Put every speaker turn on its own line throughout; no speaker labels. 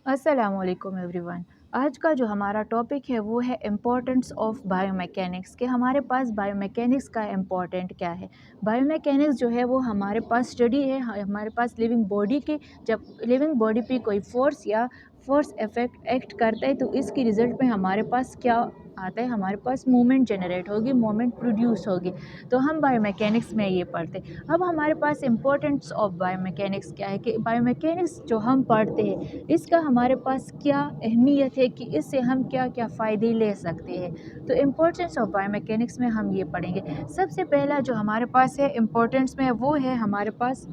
अस्सलामुअलैकुम एवरीवन। आज का जो हमारा टॉपिक है वो है इम्पोर्टेंस ऑफ बायोमैकेनिक्स कि हमारे पास बायोमैकेनिक्स का इम्पोर्टेंट क्या है। बायोमैकेनिक्स जो है वो हमारे पास स्टडी है हमारे पास लिविंग बॉडी की। जब लिविंग बॉडी पे कोई फोर्स या फोर्स इफेक्ट एक्ट करता है तो इसकी रिज़ल्ट में हमारे पास क्या आता है, हमारे पास मूवमेंट जनरेट होगी, मूवमेंट प्रोड्यूस होगी। तो हम बायोमैकेनिक्स में ये पढ़ते हैं। अब हमारे पास इम्पोर्टेंस ऑफ बायोमैकेनिक्स क्या है कि बायोमैकेनिक्स जो हम पढ़ते हैं इसका हमारे पास क्या अहमियत है कि इससे हम क्या क्या फ़ायदे ले सकते हैं। तो इम्पोर्टेंस ऑफ बायोमैकेनिक्स में हम ये पढ़ेंगे। सबसे पहला जो हमारे पास है इम्पोर्टेंस में वो है हमारे पास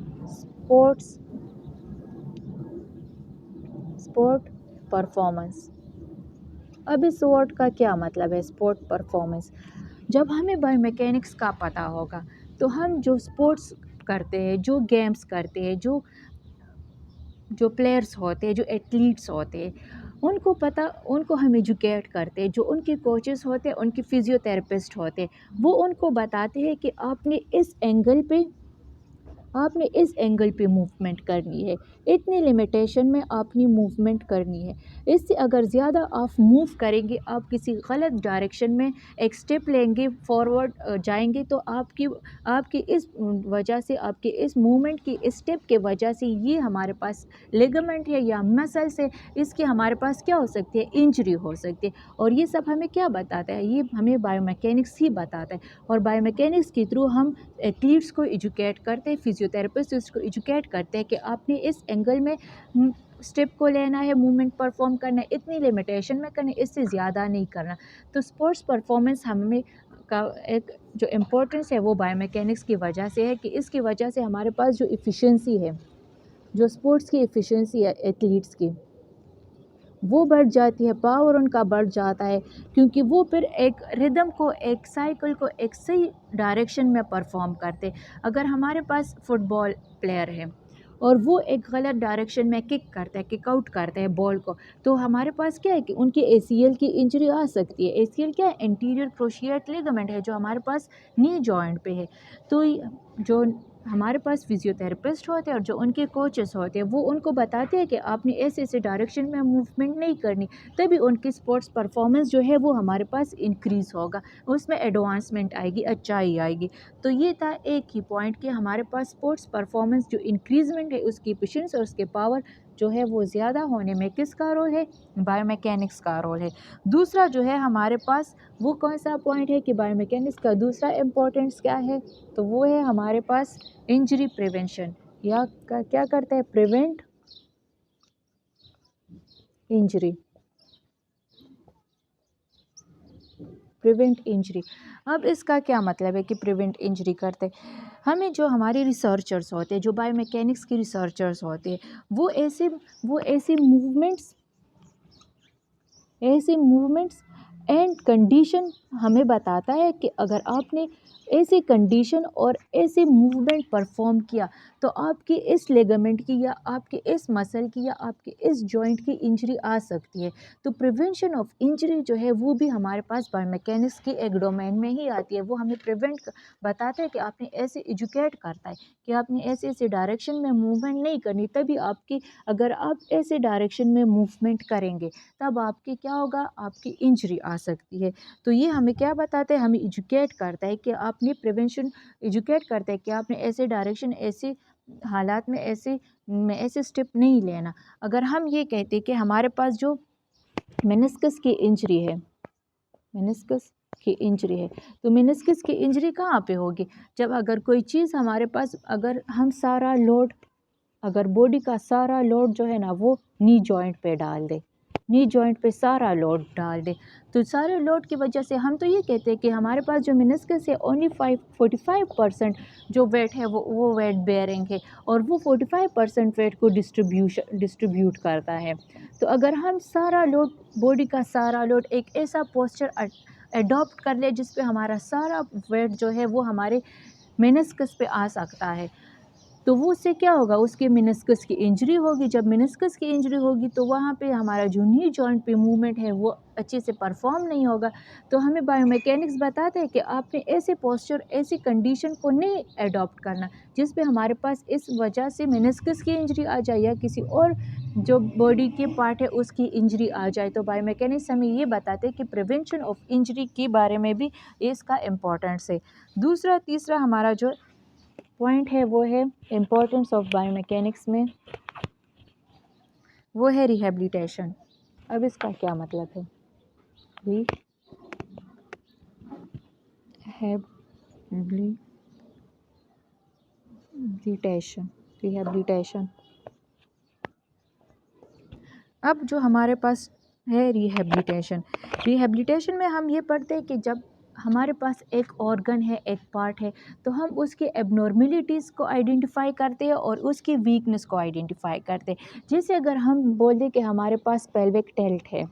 स्पोर्ट परफॉर्मेंस। अब इस वर्ड का क्या मतलब है, स्पोर्ट परफॉर्मेंस। जब हमें बायोमैकेनिक्स का पता होगा तो हम जो स्पोर्ट्स करते हैं, जो गेम्स करते हैं, जो जो प्लेयर्स होते हैं, जो एथलीट्स होते हैं, उनको हम एजुकेट करते हैं। जो उनके कोचेस होते हैं, उनके फिजियोथेरेपिस्ट होते हैं, वो उनको बताते हैं कि आपने इस एंगल पे मूवमेंट करनी है, इतनी लिमिटेशन में आपने मूवमेंट करनी है। इससे अगर ज़्यादा आप मूव करेंगे, आप किसी गलत डायरेक्शन में एक स्टेप लेंगे, फॉरवर्ड जाएंगे, तो आपकी इस वजह से, आपके इस मूवमेंट की इस स्टेप के वजह से ये हमारे पास लिगामेंट है या मसल्स है, इसकी हमारे पास क्या हो सकती है, इंजरी हो सकती है। और ये सब हमें क्या बताता है, ये हमें बायोमैकेनिक्स ही बताता है। और बायोमैकेनिक्स के थ्रू हम एथलीट्स को एजुकेट करते हैं, फिजियोथेरेपिस्ट उसको एजुकेट करते हैं कि आपने इस एंगल में स्टेप को लेना है, मूवमेंट परफॉर्म करना है, इतनी लिमिटेशन में करना है, इससे ज़्यादा नहीं करना। तो स्पोर्ट्स परफॉर्मेंस हमें का एक जो इम्पोर्टेंस है वो बायोमैकेनिक्स की वजह से है कि इसकी वजह से हमारे पास जो इफ़िशियंसी है, जो स्पोर्ट्स की इफ़िशियंसी है एथलीट्स की, वो बढ़ जाती है, पावर उनका बढ़ जाता है, क्योंकि वो फिर एक रिदम को, एक साइकिल को एक सही डायरेक्शन में परफॉर्म करते। अगर हमारे पास फुटबॉल प्लेयर है और वो एक गलत डायरेक्शन में किक करता है, किक आउट करता है बॉल को, तो हमारे पास क्या है कि उनकी एसीएल की इंजरी आ सकती है। एसीएल क्या है, एंटीरियर क्रूशिएट लिगामेंट है, जो हमारे पास नी जॉइंट पे है। तो जो हमारे पास फिजियोथेरेपिस्ट होते हैं और जो उनके कोचेस होते हैं, वो उनको बताते हैं कि आपने ऐसे ऐसे डायरेक्शन में मूवमेंट नहीं करनी, तभी उनकी स्पोर्ट्स परफॉर्मेंस जो है वो हमारे पास इंक्रीज़ होगा, उसमें एडवांसमेंट आएगी, अच्छाई आएगी। तो ये था एक ही पॉइंट कि हमारे पास स्पोर्ट्स परफॉर्मेंस जो इंक्रीजमेंट है, उसकी एफिशिएंसी और उसके पावर जो है वो ज़्यादा होने में किसका रोल है, बायोमैकेनिक्स का रोल है। दूसरा जो है हमारे पास वो कौन सा पॉइंट है कि बायोमैकेनिक्स का दूसरा इम्पोर्टेंस क्या है, तो वो है हमारे पास इंजरी प्रिवेंशन, या क्या करता है, इंजरी प्रिवेंट इंजरी। अब इसका क्या मतलब है कि प्रिवेंट इंजरी करते हैं। हमें जो हमारे रिसर्चर्स होते हैं, जो बायोमैकेनिक्स के रिसर्चर्स होते हैं, वो ऐसे मूवमेंट्स एंड कंडीशन हमें बताता है कि अगर आपने ऐसी कंडीशन और ऐसे मूवमेंट परफॉर्म किया तो आपकी इस लिगामेंट की या आपके इस मसल की या आपके इस जॉइंट की इंजरी आ सकती है। तो प्रिवेंशन ऑफ इंजरी जो है वो भी हमारे पास बायोमैकेनिक्स के एक डोमेन में ही आती है। वो हमें बताता है कि आपने ऐसे एजुकेट करता है कि आपने ऐसे ऐसे डायरेक्शन में मूवमेंट नहीं करनी, तभी अगर आप ऐसे डायरेक्शन में मूवमेंट करेंगे तब आपकी क्या होगा, आपकी इंजरी आ सकती है। तो ये हमें क्या बताता है, हमें एजुकेट करता है कि आपने प्रिवेंशन, एजुकेट करता है कि आपने ऐसे डायरेक्शन, ऐसे हालात में ऐसे स्टेप नहीं लेना। अगर हम ये कहते हैं कि हमारे पास जो मेनिस्कस की इंजरी है, मेनिस्कस की इंजरी है, तो मेनिस्कस की इंजरी कहाँ पे होगी, जब अगर कोई चीज़ हमारे पास, अगर बॉडी का सारा लोड जो है ना वो नी जॉइंट पे डाल दे, नी जॉइंट पे सारा लोड डाल दे, तो सारे लोड की वजह से हम तो ये कहते हैं कि हमारे पास जो मेनिस्कस है ओनली 45% जो वेट है वो वेट बेयरिंग है, और वो 45% वेट को डिस्ट्रीब्यूट करता है। तो अगर हम सारा लोड, बॉडी का सारा लोड एक ऐसा पोस्चर एडॉप्ट कर ले जिस पे हमारा सारा वेट जो है वो हमारे मेनिस्कस पे आ सकता है, तो वो उससे क्या होगा, उसके मेनिस्कस की इंजरी होगी। जब मेनिस्कस की इंजरी होगी तो वहाँ पे हमारा जो नी जॉइंट पे मूवमेंट है वो अच्छे से परफॉर्म नहीं होगा। तो हमें बायोमैकेनिक्स बताते हैं कि आपने ऐसे पोस्चर, ऐसी कंडीशन को नहीं अडॉप्ट करना जिस पे हमारे पास इस वजह से मेनिस्कस की इंजरी आ जाए या किसी और जो बॉडी के पार्ट है उसकी इंजरी आ जाए। तो बायोमैकेनिक्स हमें ये बताते हैं कि प्रिवेंशन ऑफ इंजरी के बारे में भी इसका इम्पोर्टेंस है। दूसरा तीसरा हमारा जो पॉइंट है वो है इम्पोर्टेंस ऑफ बायोमैकेनिक्स में, वो है रिहेबिलिटेशन। अब इसका क्या मतलब है? Rehabilitation, rehabilitation. अब जो हमारे पास है रिहेबिलिटेशन, रिहेबिलिटेशन में हम ये पढ़ते हैं कि जब हमारे पास एक ऑर्गन है, एक पार्ट है, तो हम उसके एबनॉर्मेलिटीज़ को आइडेंटिफाई करते हैं और उसकी वीकनेस को आइडेंटिफाई करते हैं। जैसे अगर हम बोल दें कि हमारे पास पेल्विक टिल्ट है,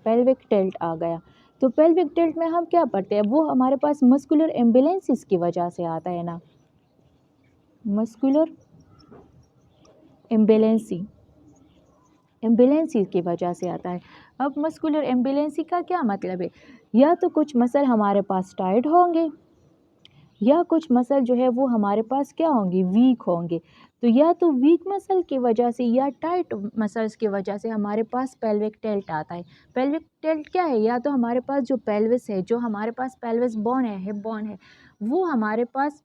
पेल्विक टिल्ट आ गया, तो पेल्विक टिल्ट में हम क्या पढ़ते हैं? वो हमारे पास मस्कुलर इम्बैलेंसेस की वजह से आता है ना, मस्कुलर इम्बैलेंसी, एम्बुलेंसी की वजह से आता है। अब मस्कुलर एम्बुलेंसी का क्या मतलब है? या तो कुछ मसल हमारे पास टाइट होंगे, या कुछ मसल जो है वो हमारे पास क्या होंगे? वीक होंगे। तो या तो वीक मसल की वजह से या टाइट मसल्स की वजह से हमारे पास पेल्विक टिल्ट आता है। पेल्विक टिल्ट क्या है? या तो हमारे पास जो पेल्विस है, जो हमारे पास पेल्विस बोन है, हिप बोन है, वो हमारे पास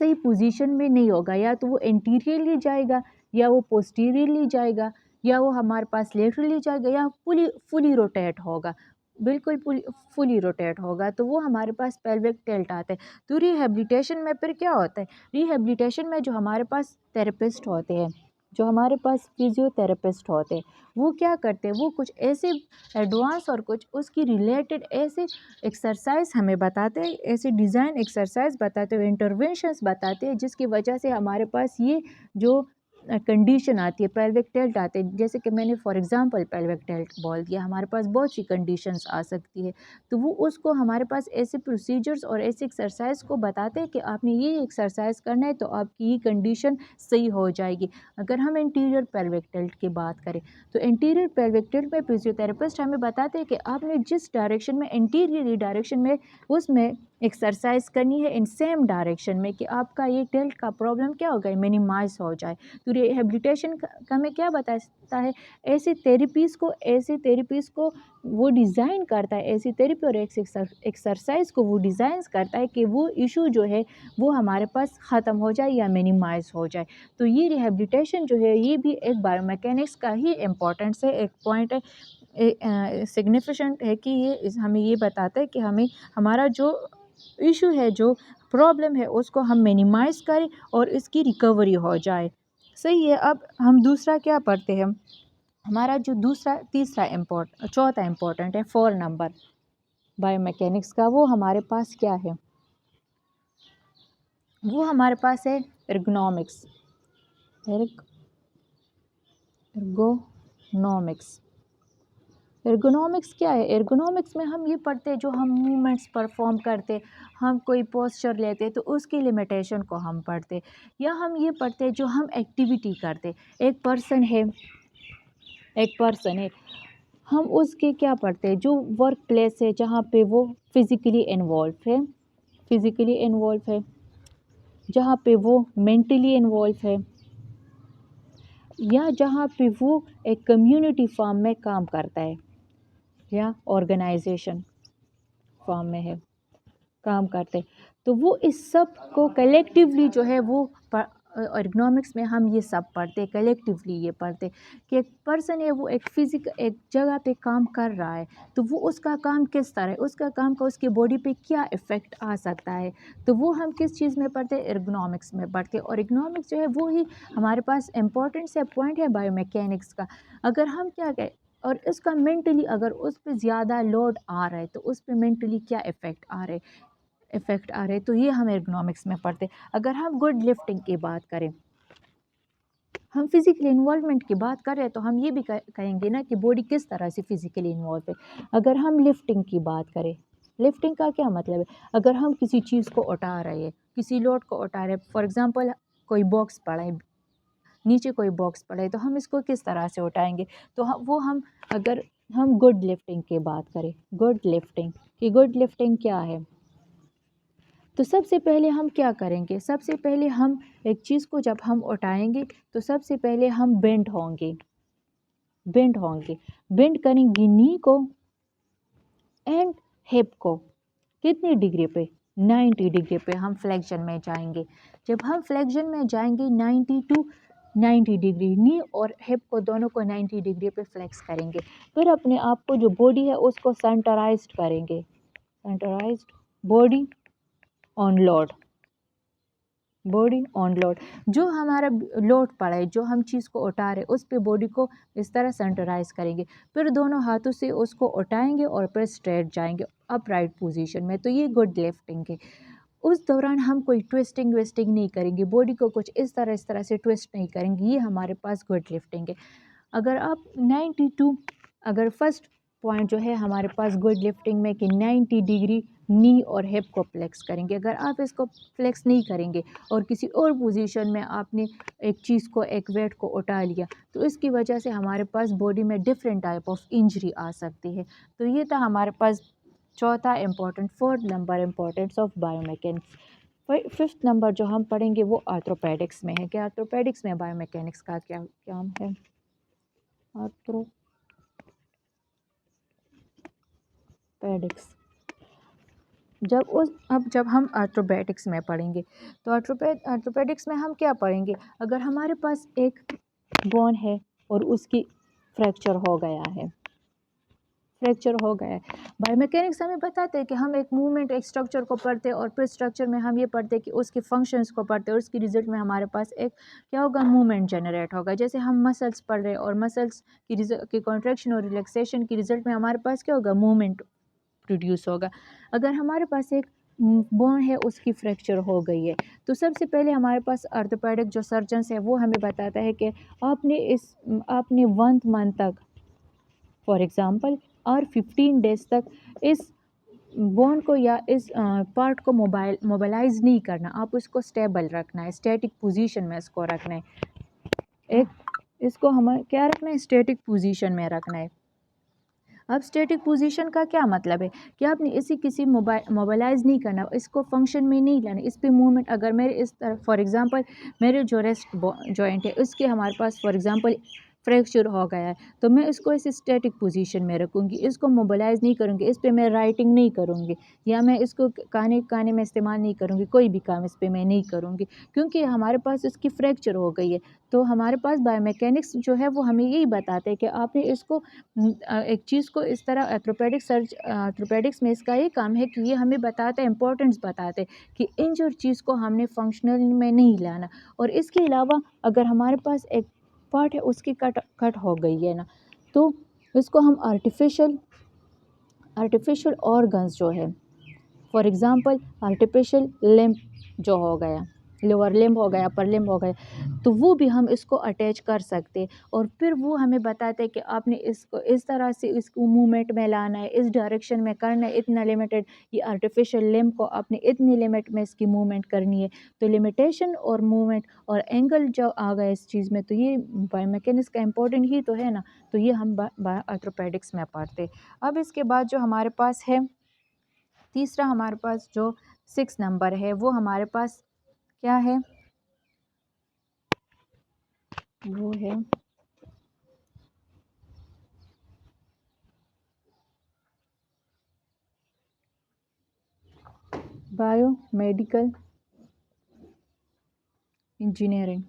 सही पोजीशन में नहीं होगा, या तो वो एंटीरियरली जाएगा, या वो पोस्टीरियरली जाएगा, या वो हमारे पास लेटरली जाएगा, या फुली रोटेट होगा, बिल्कुल फुली रोटेट होगा, तो वो हमारे पास पेल्विक टिल्ट आता है। तो रिहेबिलिटेशन में फिर क्या होता है? रिहेबिलिटेशन में जो हमारे पास थेरेपिस्ट होते हैं, जो हमारे पास फिजियोथेरेपिस्ट होते हैं, वो क्या करते हैं? वो कुछ ऐसे एडवांस और कुछ उसकी रिलेटेड ऐसे एक्सरसाइज हमें बताते हैं, ऐसे डिज़ाइन एक्सरसाइज बताते हैं, इंटरवेंशंस बताते हैं, जिसकी वजह से हमारे पास ये जो कंडीशन आती है, पेल्विक टिल्ट आते हैं, जैसे कि मैंने फॉर एग्जांपल पेल्विक टिल्ट बोल दिया, हमारे पास बहुत सी कंडीशंस आ सकती है, तो वो उसको हमारे पास ऐसे प्रोसीजर्स और ऐसे एक्सरसाइज को बताते हैं कि आपने ये एक्सरसाइज करना है तो आपकी ये कंडीशन सही हो जाएगी। अगर हम इंटीरियर पेल्विक टिल्ट की बात करें, तो इंटीरियर पेल्विक टिल्ट में फिजियोथेरेपिस्ट हमें बताते हैं कि आपने जिस डायरेक्शन में, इंटीरियर डायरेक्शन में, उसमें एक्सरसाइज करनी है इन सेम डायरेक्शन में, कि आपका ये टिल्ट का प्रॉब्लम क्या हो गया? मिनिमाइज हो जाए। तो रिहेबिलिटेशन का हमें क्या बताता है? ऐसे थेरेपीज़ को वो डिज़ाइन करता है, ऐसी थेरेपी और एक्सरसाइज को वो डिज़ाइन करता है कि वो इशू जो है वो हमारे पास ख़त्म हो जाए या मिनिमाइज हो जाए। तो ये रिहेबिलिटेशन जो है ये भी एक बायोमैकेनिक्स का ही इम्पोर्टेंस है, एक पॉइंट है, सिग्निफिकेंट है, कि ये हमें ये बताता है कि हमें हमारा जो इशू है, जो प्रॉब्लम है, उसको हम मिनिमाइज़ करें और इसकी रिकवरी हो जाए। सही है। अब हम दूसरा क्या पढ़ते हैं? हमारा जो चौथा इम्पोर्टेंट है, 4 नंबर बायोमैकेनिक्स का, वो हमारे पास क्या है? वो हमारे पास है एर्गोनॉमिक्स, एर्गोनॉमिक्स। एर्गोनॉमिक्स क्या है? एर्गोनॉमिक्स में हम ये पढ़ते हैं, जो हम मूवमेंट्स परफॉर्म करते, हम कोई पोस्चर लेते तो उसकी लिमिटेशन को हम पढ़ते, या हम ये पढ़ते जो हम एक्टिविटी करते। एक पर्सन है, हम उसके क्या पढ़ते हैं? जो वर्क प्लेस है, जहाँ पे वो फिज़िकली इन्वॉल्व है, जहाँ पे वो मेंटली इन्वॉल्व है, या जहाँ पे वो एक कम्युनिटी फॉर्म में काम करता है, या ऑर्गेनाइजेशन फॉर्म में है, काम करते, तो वो इस सब को कलेक्टिवली जो है वो इकोनॉमिक्स में हम ये सब पढ़ते, कलेक्टिवली ये पढ़ते कि एक पर्सन है, वो एक जगह पे काम कर रहा है, तो वो उसका काम किस तरह है, उसका काम का उसकी बॉडी पे क्या इफ़ेक्ट आ सकता है, तो वो हम किस चीज़ में पढ़ते? इकोनॉमिक्स में पढ़ते। और इकोनॉमिक्स जो है वो ही हमारे पास इंपॉर्टेंट से पॉइंट है बायोमैकेनिक्स का। अगर हम क्या कहें, और इसका मेंटली अगर उस पर ज़्यादा लोड आ रहा है, तो उस पर मेंटली क्या इफ़ेक्ट आ रहे, तो ये हम एर्गोनॉमिक्स में पढ़ते। अगर हम गुड लिफ्टिंग की बात करें, हम फिज़िकली इन्वॉल्वमेंट की बात कर रहे हैं, तो हम ये भी कहेंगे ना कि बॉडी किस तरह से फिज़िकली इन्वॉल्व है। अगर हम लिफ्टिंग की बात करें, लिफ्टिंग का क्या मतलब है? अगर हम किसी चीज़ को उठा रहे हैं, किसी लोड को उठा रहे हैं, फॉर एग्ज़ाम्पल कोई बॉक्स पड़ा है, नीचे कोई बॉक्स पड़ा है, तो हम इसको किस तरह से उठाएँगे? तो अगर हम गुड लिफ्टिंग की बात करें, गुड लिफ्टिंग क्या है? तो सबसे पहले हम क्या करेंगे, सबसे पहले हम एक चीज़ को जब हम उठाएंगे तो सबसे पहले हम बेंड होंगे, बेंड होंगे, बेंड करेंगे नी को एंड हिप को। कितनी डिग्री पे, 90 डिग्री पे हम फ्लेक्शन में जाएंगे। जब हम फ्लेक्शन में जाएंगे 90 डिग्री, नी और हिप को दोनों को 90 डिग्री पे फ्लेक्स करेंगे। फिर अपने आप को जो बॉडी है उसको सेंटराइज्ड करेंगे, centralised body on load, body on load. जो हमारा लोड पड़ा है, जो हम चीज़ को उठा रहे उस पे बॉडी को इस तरह सेंटराइज करेंगे। फिर दोनों हाथों से उसको उठाएंगे और फिर स्ट्रेट जाएंगे अपराइट पोजीशन में। तो ये गुड लिफ्टिंग है। उस दौरान हम कोई ट्विस्टिंग विस्टिंग नहीं करेंगे, बॉडी को कुछ इस तरह से ट्विस्ट नहीं करेंगे। ये हमारे पास गुड लिफ्टिंग है। अगर आप 92, अगर फर्स्ट पॉइंट जो है हमारे पास गुड लिफ्टिंग में कि 90 डिग्री नी और हिप को फ्लेक्स करेंगे। अगर आप इसको फ्लेक्स नहीं करेंगे और किसी और पोजीशन में आपने एक चीज़ को, एक वेट को उठा लिया, तो इसकी वजह से हमारे पास बॉडी में डिफरेंट टाइप ऑफ इंजरी आ सकती है। तो ये था हमारे पास चौथा important, fourth number importance of biomechanics. Fifth number जो हम पढ़ेंगे वो आर्थ्रोपेडिक्स में है कि आर्थ्रोपेडिक्स में बायोमैकेनिक्स का क्या काम है। आर्थ्रोपेडिक्स, जब हम आर्थ्रोपेडिक्स में पढ़ेंगे तो आर्थ्रोपेडिक्स में हम क्या पढ़ेंगे। अगर हमारे पास एक बोन है और उसकी फ्रैक्चर हो गया है, फ्रैक्चर हो गया है, बायोमैकेनिक्स हमें बताते हैं कि हम एक मूवमेंट, एक स्ट्रक्चर को पढ़ते हैं और फिर स्ट्रक्चर में हम ये पढ़ते हैं कि उसके फंक्शंस को पढ़ते हैं और उसकी रिजल्ट में हमारे पास एक क्या होगा, मूवमेंट जनरेट होगा। जैसे हम मसल्स पढ़ रहे हैं और मसल्स की कॉन्ट्रैक्शन और रिलैक्सेशन की रिजल्ट में हमारे पास क्या होगा, मूवमेंट प्रोड्यूस होगा। अगर हमारे पास एक बोन है उसकी फ्रैक्चर हो गई है तो सबसे पहले हमारे पास आर्थोपेडिक जो सर्जन्स है वो हमें बताता है कि आपने 1 मंथ तक फॉर एग्ज़ाम्पल और 15 डेज तक इस बोन को या इस पार्ट को मोबाइलाइज नहीं करना, आप उसको स्टेबल रखना है, स्टैटिक पोजीशन में इसको रखना है। इसको हमें क्या रखना है, स्टैटिक पोजीशन में रखना है। अब स्टैटिक पोजीशन का क्या मतलब है कि आपने किसी मोबाइलाइज नहीं करना, इसको फंक्शन में नहीं लाना, इस पे मूवमेंट। अगर मेरे इस तरफ फॉर एग्जांपल मेरे जो रेस्ट जॉइंट है उसके हमारे पास फॉर एग्जांपल फ्रैक्चर हो गया है तो मैं इसको इस स्टैटिक पोजीशन में रखूँगी, इसको मोबाइलाइज नहीं करूँगी, इस पे मैं राइटिंग नहीं करूँगी या मैं इसको खाने में इस्तेमाल नहीं करूँगी, कोई भी काम इस पे मैं नहीं करूँगी क्योंकि हमारे पास इसकी फ्रैक्चर हो गई है। तो हमारे पास बायोमैकेनिक्स जो है वो हमें यही बताते हैं कि आपने इसको एक चीज़ को इस तरह आर्थ्रोपेडिक्स में इसका ये काम है कि ये हमें बताता है, इंपॉर्टेंस बताते हैं कि इंजर्ड चीज़ को हमने फंक्शनल में नहीं लाना। और इसके अलावा अगर हमारे पास एक पार्ट है उसकी कट हो गई है ना, तो इसको हम आर्टिफिशियल ऑर्गन्स जो है फॉर एग्ज़ाम्पल आर्टिफिशियल लिम्ब जो हो गया, लोअर लिम्ब हो गया, अपर लिम्ब हो गया, तो वो भी हम इसको अटैच कर सकते हैं और फिर वो हमें बताते हैं कि आपने इसको इस तरह से इसको मूवमेंट में लाना है, इस डायरेक्शन में करना है, इतना लिमिटेड ये आर्टिफिशियल लिम्ब को आपने इतनी लिमिट में इसकी मूवमेंट करनी है। तो लिमिटेशन और मूवमेंट और एंगल जो आ गया इस चीज़ में, तो ये बायोमैकेनिक्स का इम्पोर्टेंट ही तो है ना। तो ये हम आर्थ्रोपेडिक्स में पढ़ते हैं। अब इसके बाद जो हमारे पास है तीसरा, हमारे पास जो 6 नंबर है वो हमारे पास क्या है, वो है बायोमेडिकल इंजीनियरिंग।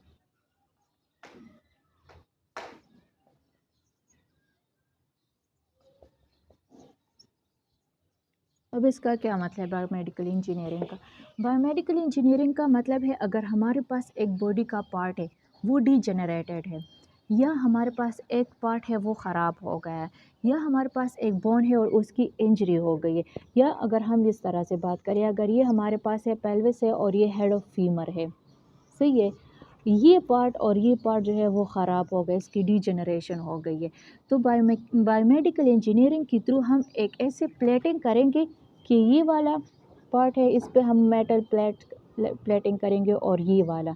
अब इसका क्या मतलब है बायोमेडिकल इंजीनियरिंग का। बायोमेडिकल इंजीनियरिंग का मतलब है अगर हमारे पास एक बॉडी का पार्ट है वो डीजेनरेटेड है, या हमारे पास एक पार्ट है वो ख़राब हो गया है, या हमारे पास एक बोन है और उसकी इंजरी हो गई है, या अगर हम इस तरह से बात करें अगर ये हमारे पास है पेल्विस है और ये हेड ऑफ फीमर है, सही है, ये पार्ट और ये पार्ट जो है वो ख़राब हो गया, इसकी डीजनरेशन हो गई है। तो बायोमेडिकल इंजीनियरिंग के थ्रू हम एक ऐसे प्लेटिंग करेंगे कि ये वाला पार्ट है इस पे हम मेटल प्लेटिंग करेंगे और ये वाला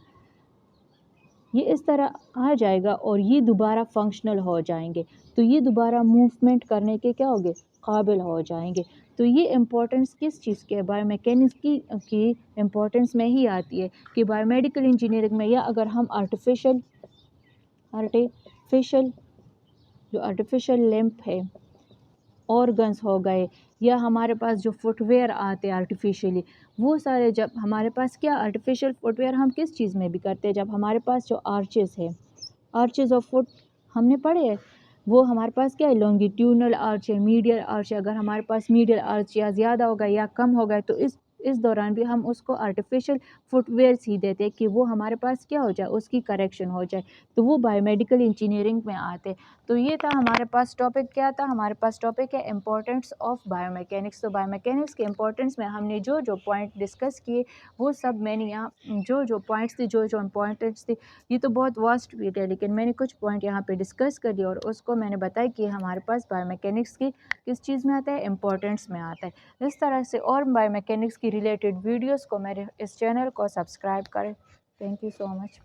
ये इस तरह आ जाएगा और ये दोबारा फंक्शनल हो जाएंगे, तो ये दोबारा मूवमेंट करने के क्या होंगे, काबिल हो जाएंगे। तो ये इम्पोर्टेंस किस चीज़ के, बायोमैकेनिक्स की इम्पोर्टेंस में ही आती है कि बायोमेडिकल इंजीनियरिंग में, या अगर हम आर्टिफिशियल जो आर्टिफिशियल लिम्फ है, ऑर्गन्स हो गए, या हमारे पास जो फुटवेयर आते हैं आर्टिफिशियली, वो सारे जब हमारे पास क्या आर्टिफिशियल फुटवेयर हम किस चीज़ में भी करते हैं, जब हमारे पास जो आर्चेस है, आर्चेस ऑफ फुट हमने पढ़े हैं, वो हमारे पास क्या है, लॉन्गिट्यूडनल आर्च है, मीडियल आर्च है। अगर हमारे पास मीडियल आर्च या ज़्यादा हो गया या कम हो गया, तो इस दौरान भी हम उसको आर्टिफिशियल फुटवेयर ही देते हैं कि वो हमारे पास क्या हो जाए, उसकी करेक्शन हो जाए। तो वो बायोमेडिकल इंजीनियरिंग में आते हैं। तो ये था हमारे पास टॉपिक, क्या था हमारे पास टॉपिक है इम्पोर्टेंस ऑफ बायोमैकेनिक्स। तो बायोमैकेनिक्स के इम्पोर्टेंस में हमने जो जो पॉइंट डिस्कस किए, वो सब मैंने यहाँ जो जो पॉइंट्स थी, जो जो इम्पोर्टेंस थी, ये तो बहुत वास्ट वीडियो है, लेकिन मैंने कुछ पॉइंट यहाँ पे डिस्कस कर दिया और उसको मैंने बताया कि हमारे पास बायोमैकेनिक्स की किस चीज़ में आता है, इम्पोर्टेंस में आता है। इस तरह से और बायोमैकेनिक्स की रिलेटेड वीडियोस को मेरे इस चैनल को सब्सक्राइब करें। Thank you so much.